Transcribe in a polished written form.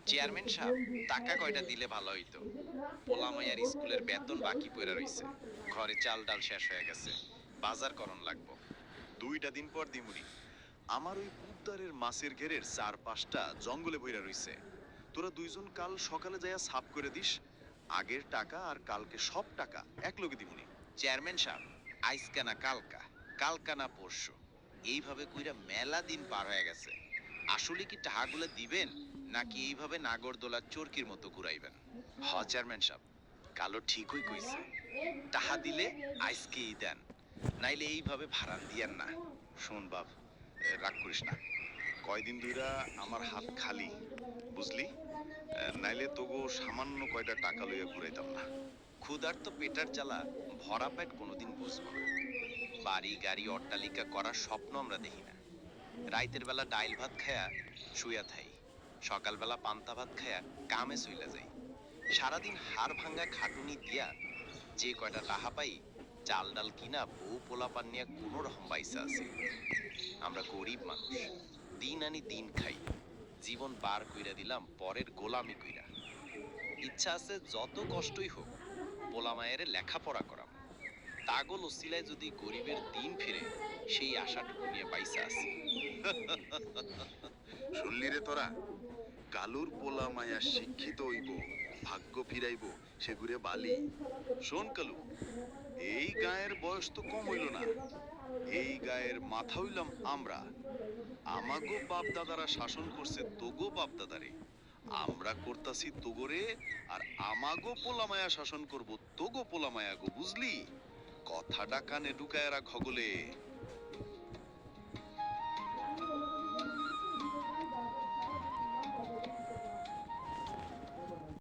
Chairman সাহেব, টাকা কয়টা দিলে ভালো হইতো? পোলা মাইয়ার স্কুলের বেতন বাকি পড়ে রইছে, ঘরে চাল ডাল শেষ হয়ে গেছে, বাজার করণ লাগবো। 2টা দিন পর দিমুনি। আমার ওই পুবদারের মাছের ঘেরের 4-5টা জঙ্গলে বইরা রইছে। তোরা দুইজন কাল সকালে যাইয়া সাফ করে দিস। আগের টাকা আর কালকে সব টাকা একলগে দিমুনি। চেয়ারম্যান সাহেব, আইজকা না কালকা, কালকা না পরশু, এইভাবে কইরা মেলা দিন পার হয়ে গেছে। আসলে কি টাকাগুলো দিবেন, নাকি এইভাবে নাগরদোলার চরকির মতো ঘুরাইবেন? হ চেয়ারম্যান সাহেব, কালো ঠিকই কইছে। টাহা দিলে আইজকেই দেন, নাইলে এইভাবে ভাড়ান দিয়েন না। শোন বাপ, রাগ করিস না। কয়দিন ধইরা আমার হাত খালি, বুঝলি? নাইলে তোগো সামান্য কয়টা টাকা লইয়া ঘুরাইতাম না। ক্ষুধার্ত পেটার জ্বালা ভরা পেট কোনোদিন বুঝবো না। বাড়ি গাড়ি অট্টালিকা করার স্বপ্ন আমরা দেখি না। রাইতের বেলা ডাইল ভাত খায়া শুয়া থাই, সকালবেলা পান্তা ভাত খায়া কামে চইলা যাই। সারাদিন হাড় ভাঙ্গা খাটুনি দিয়া যে কয়টা টাহা পাই, চাল ডাল কিনা বউ পোলাপান নিয়ে কোনো রকম বাইসা আছি। আমরা গরিব মানুষ, দিন আনি দিন খাই, জীবন পার কইরা দিলাম পরের গোলামি কইরা। ইচ্ছা আছে যত কষ্টই হোক পোলা মায়ের লেখাপড়া করাম, তাগল ওসিলায় যদি গরিবের দিন ফিরে, সেই আশাটুকু নিয়ে বাইসা আছি। শুনলি রে তোরা? কালুর পোলা মায়া শিক্ষিত হইব, ভাগ্য ফিরাইব, সে ঘুরে বালি। শোন কালু, এই গায়ের বয়স তো কম হইল না। এই গায়ের মাথা হইলাম আমরা। আমাগো বাপ দাদারা শাসন করছে তোগো বাপ দাদারে, আমরা করতাছি তোগরে, আর আমাগো পোলামায়া শাসন করব তোগো পোলামায়া গো, বুঝলি? কথাটা কানে ঢুকায় রাখ খগলে।